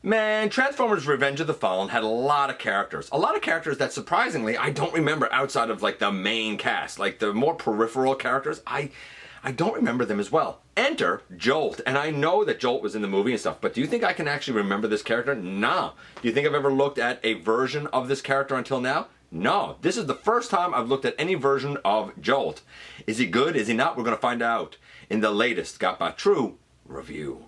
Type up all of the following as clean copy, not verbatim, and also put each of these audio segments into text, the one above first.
Man, Transformers Revenge of the Fallen had a lot of characters. A lot of characters that surprisingly I don't remember outside of like the main cast. Like the more peripheral characters, I don't remember them as well. Enter Jolt, and I know that Jolt was in the movie and stuff, but do you think I can actually remember this character? No. Do you think I've ever looked at a version of this character until now? No. This is the first time I've looked at any version of Jolt. Is he good? Is he not? We're going to find out in the latest GotBot True review.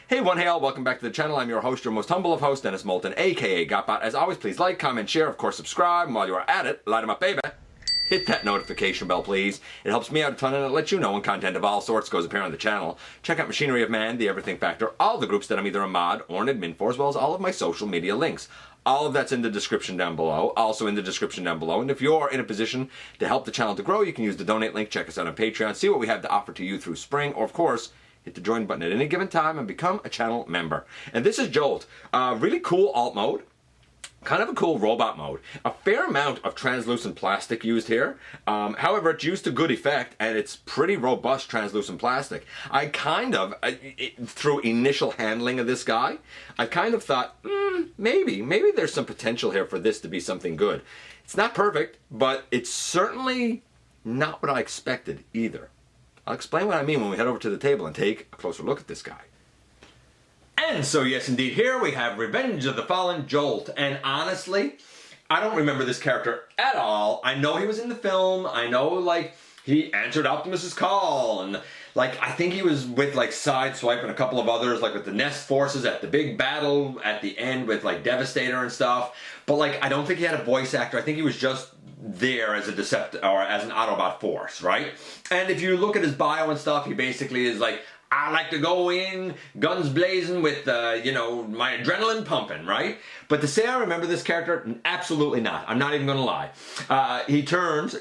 Hey one, hey all, welcome back to the channel. I'm your host, your most humble of hosts, Dennis Moulton, aka GotBot. As always, please like, comment, share, of course subscribe, and while you are at it, light 'em up baby. Hit that notification bell, please. It helps me out a ton and it lets you know when content of all sorts goes appear on the channel. Check out Machinery of Man, The Everything Factor, all the groups that I'm either a mod or an admin for, as well as all of my social media links. All of that's in the description down below, also in the description down below. And if you're in a position to help the channel to grow, you can use the donate link, check us out on Patreon, see what we have to offer to you through spring, or of course, hit the join button at any given time and become a channel member. And this is Jolt. Really cool alt mode. Kind of a cool robot mode. A fair amount of translucent plastic used here. However, it's used to good effect and it's pretty robust translucent plastic. I kind of, through initial handling of this guy, I kind of thought, maybe there's some potential here for this to be something good. It's not perfect, but it's certainly not what I expected either. I'll explain what I mean when we head over to the table and take a closer look at this guy. And so yes indeed, here we have Revenge of the Fallen Jolt, and honestly, I don't remember this character at all. I know he was in the film, I know like he answered Optimus's call, and like I think he was with like Sideswipe and a couple of others, like with the Nest forces at the big battle at the end with like Devastator and stuff, but like I don't think he had a voice actor. I think he was just there as a Deceptor or as an Autobot force, right? And if you look at his bio and stuff, he basically is like, I like to go in guns blazing with, you know, my adrenaline pumping, right? But to say I remember this character, absolutely not. I'm not even going to lie.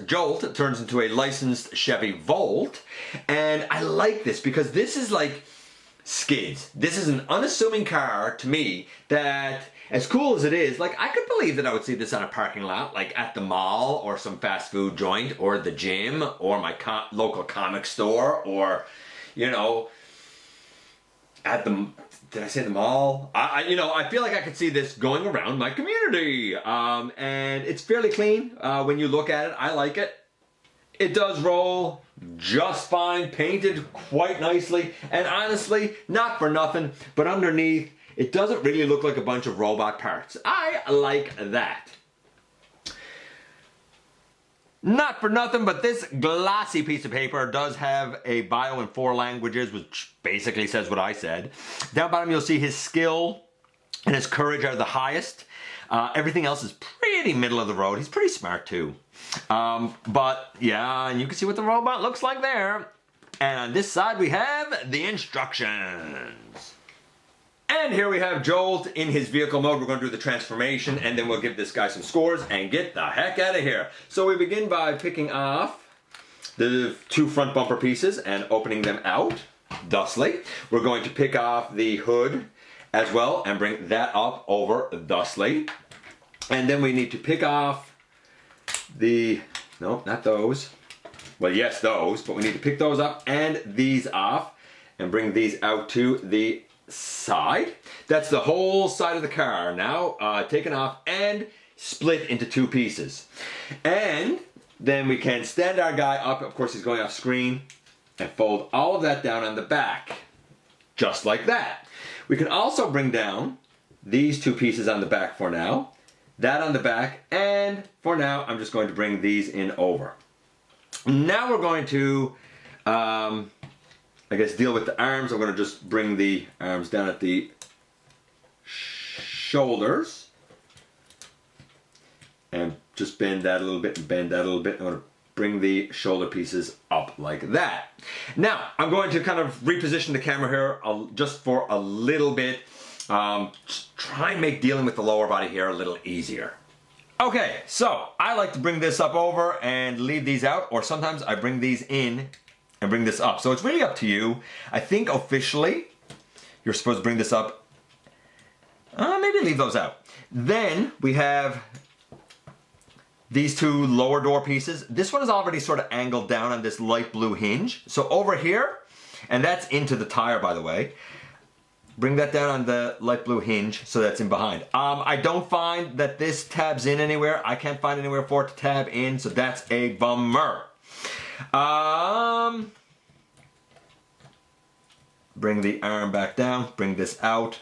Jolt turns into a licensed Chevy Volt, and I like this because this is like skids. This is an unassuming car to me that, as cool as it is, like I could believe that I would see this on a parking lot, like at the mall or some fast food joint or the gym or my local comic store or, you know, at the, did I say the mall? You know, I feel like I could see this going around my community. And it's fairly clean when you look at it. I like it. It does roll just fine, painted quite nicely, and honestly, not for nothing, but underneath, it doesn't really look like a bunch of robot parts. I like that. Not for nothing, but this glossy piece of paper does have a bio in 4 languages, which basically says what I said. Down bottom, you'll see his skill and his courage are the highest. Everything else is pretty middle of the road. He's pretty smart too. But yeah, and you can see what the robot looks like there. And on this side, we have the instructions. And here we have Jolt in his vehicle mode. We're going to do the transformation and then we'll give this guy some scores and get the heck out of here. So we begin by picking off the 2 front bumper pieces and opening them out thusly. We're going to pick off the hood as well and bring that up over thusly. And then we need to pick off the, no, not those. Well, yes, those, but we need to pick those up and these off and bring these out to the side. That's the whole side of the car now taken off and split into 2 pieces. And then we can stand our guy up, of course he's going off screen, and fold all of that down on the back, just like that. We can also bring down these 2 pieces on the back for now, that on the back, and for now I'm just going to bring these in over. Now we're going to I guess deal with the arms. I'm going to just bring the arms down at the shoulders and just bend that a little bit and bend that a little bit. I'm going to bring the shoulder pieces up like that. Now I'm going to kind of reposition the camera here just for a little bit. Just try and make dealing with the lower body here a little easier. Okay, so I like to bring this up over and leave these out, or sometimes I bring these in and bring this up. So it's really up to you. I think officially you're supposed to bring this up Maybe leave those out. Then we have these two lower door pieces. This one is already sort of angled down on this light blue hinge. So over here, and that's into the tire, by the way. Bring that down on the light blue hinge so that's in behind. I don't find that this tabs in anywhere. I can't find anywhere for it to tab in, so that's a bummer. Bring the arm back down, bring this out,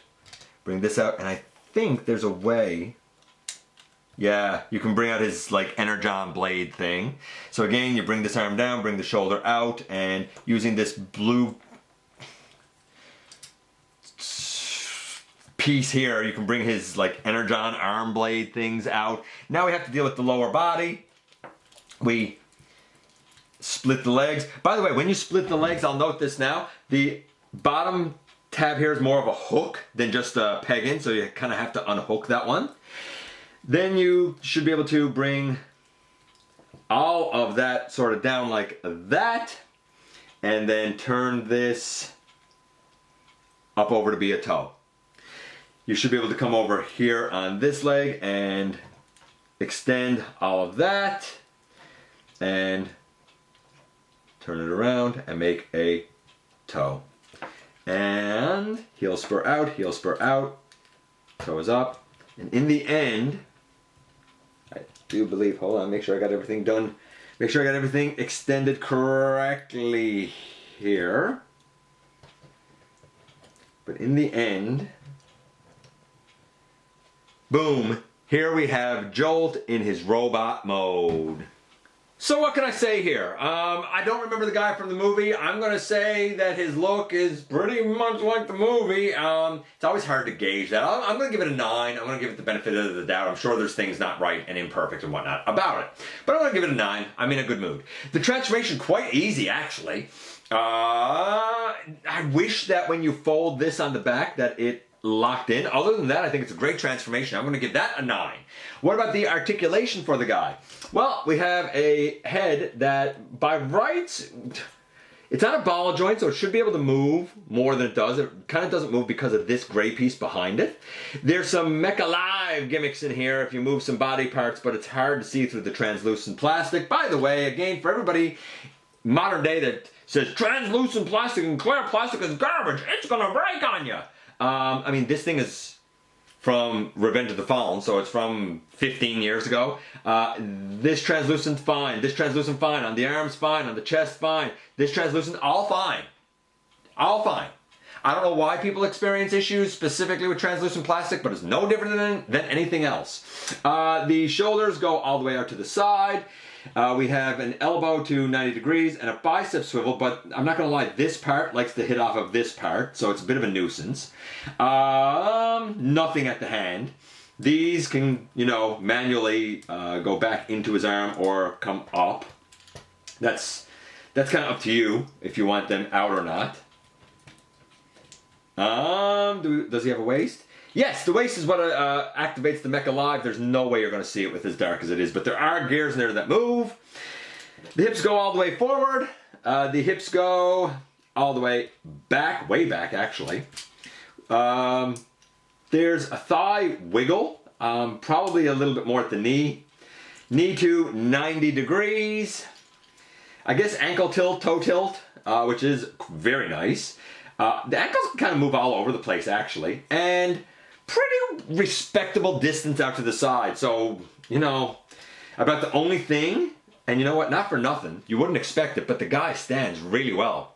and I think there's a way. Yeah, you can bring out his like energon blade thing. So again, you bring this arm down, bring the shoulder out, and using this blue piece here, you can bring his like energon arm blade things out. Now we have to deal with the lower body. We split the legs. By the way, when you split the legs, I'll note this now, the bottom tab here is more of a hook than just a peg in, so you kind of have to unhook that one. Then you should be able to bring all of that sort of down like that, and then turn this up over to be a toe. You should be able to come over here on this leg and extend all of that and turn it around and make a toe. And heel spur out, toe is up. And in the end, I do believe, hold on, make sure I got everything done. Make sure I got everything extended correctly here. But in the end, boom, here we have Jolt in his robot mode. So what can I say here? I don't remember the guy from the movie. I'm going to say that his look is pretty much like the movie. It's always hard to gauge that. I'm going to give it a 9. I'm going to give it the benefit of the doubt. I'm sure there's things not right and imperfect and whatnot about it. But I'm going to give it a 9. I'm in a good mood. The transformation, quite easy actually. I wish that when you fold this on the back that it locked in. Other than that, I think it's a great transformation. I'm going to give that a 9. What about the articulation for the guy? Well, we have a head that by rights, it's on a ball joint, so it should be able to move more than it does. It kind of doesn't move because of this gray piece behind it. There's some Mecha Live gimmicks in here if you move some body parts, but it's hard to see through the translucent plastic. By the way, again, for everybody modern day that says translucent plastic and clear plastic is garbage, it's going to break on you. I mean, this thing is from Revenge of the Fallen, so it's from 15 years ago. This translucent fine, this translucent fine, on the arms fine, on the chest fine, this translucent, all fine. All fine. I don't know why people experience issues specifically with translucent plastic, but it's no different than anything else. The shoulders go all the way out to the side. We have an elbow to 90 degrees and a bicep swivel, but I'm not going to lie, this part likes to hit off of this part, so it's a bit of a nuisance. Nothing at the hand. These can, you know, manually go back into his arm or come up. That's kind of up to you if you want them out or not. Does he have a waist? Yes, the waist is what activates the Mecha Live. There's no way you're going to see it with as dark as it is, but there are gears in there that move. The hips go all the way forward. The hips go all the way back, way back actually. There's a thigh wiggle, probably a little bit more at the knee. Knee to 90 degrees. I guess ankle tilt, toe tilt, which is very nice. The ankles can kind of move all over the place actually, and pretty respectable distance out to the side. So, you know, about the only thing, and you know what, not for nothing, you wouldn't expect it, but the guy stands really well.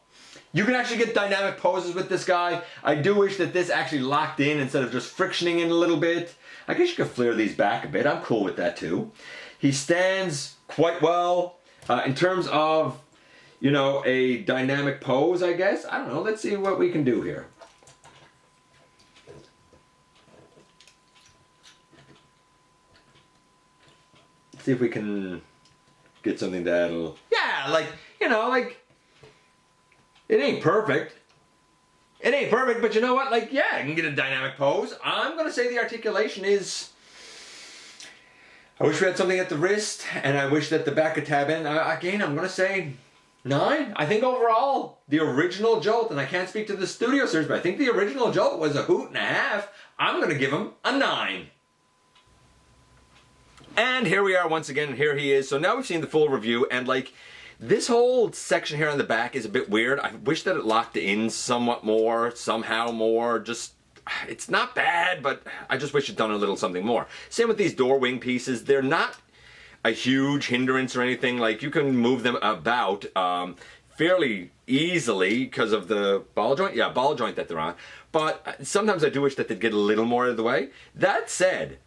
You can actually get dynamic poses with this guy. I do wish that this actually locked in instead of just frictioning in a little bit. I guess you could flare these back a bit. I'm cool with that too. He stands quite well in terms of, you know, a dynamic pose, I guess. I don't know. Let's see what we can do here. See if we can get something that'll, yeah, like, you know, like, it ain't perfect. It ain't perfect, but you know what? Like, yeah, I can get a dynamic pose. I'm going to say the articulation is, I wish we had something at the wrist, and I wish that the back could tab in. Again, I'm going to say 9? I think overall, the original Jolt, and I can't speak to the studio series, but I think the original Jolt was a hoot and a half. I'm going to give him a 9. And here we are once again, here he is. So now we've seen the full review, and like, this whole section here on the back is a bit weird. I wish that it locked in somewhat more, somehow more, just, it's not bad, but I just wish it'd done a little something more. Same with these door wing pieces. They're not a huge hindrance or anything. Like, you can move them about fairly easily because of the ball joint. Yeah, ball joint that they're on. But sometimes I do wish that they'd get a little more out of the way. That said,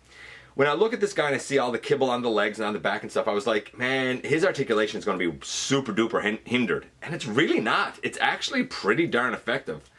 when I look at this guy and I see all the kibble on the legs and on the back and stuff, I was like, man, his articulation is going to be super duper hindered. And it's really not. It's actually pretty darn effective.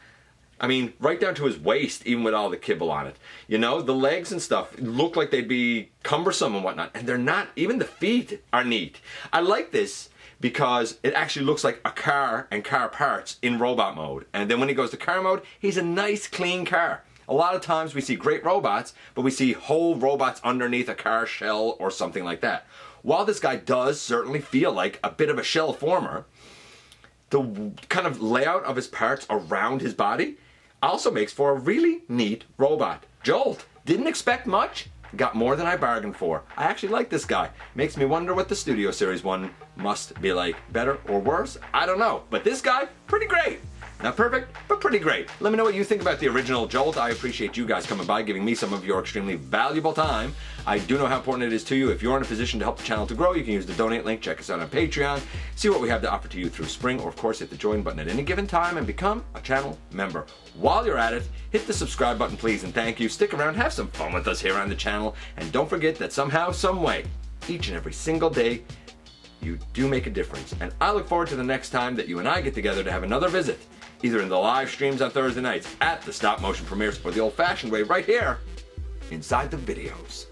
I mean, right down to his waist, even with all the kibble on it. You know, the legs and stuff look like they'd be cumbersome and whatnot, and they're not. Even the feet are neat. I like this because it actually looks like a car and car parts in robot mode. And then when he goes to car mode, he's a nice, clean car. A lot of times we see great robots, but we see whole robots underneath a car shell or something like that. While this guy does certainly feel like a bit of a shell former, the kind of layout of his parts around his body also makes for a really neat robot. Jolt. Didn't expect much. Got more than I bargained for. I actually like this guy. Makes me wonder what the Studio Series one must be like. Better or worse? I don't know. But this guy, pretty great. Not perfect, but pretty great. Let me know what you think about the original Jolt. I appreciate you guys coming by, giving me some of your extremely valuable time. I do know how important it is to you. If you're in a position to help the channel to grow, you can use the donate link. Check us out on Patreon. See what we have to offer to you through spring, or of course hit the join button at any given time and become a channel member. While you're at it, hit the subscribe button please and thank you. Stick around, have some fun with us here on the channel, and don't forget that somehow, some way, each and every single day, you do make a difference. And I look forward to the next time that you and I get together to have another visit, either in the live streams on Thursday nights, at the stop motion premieres, or the old-fashioned way right here inside the videos.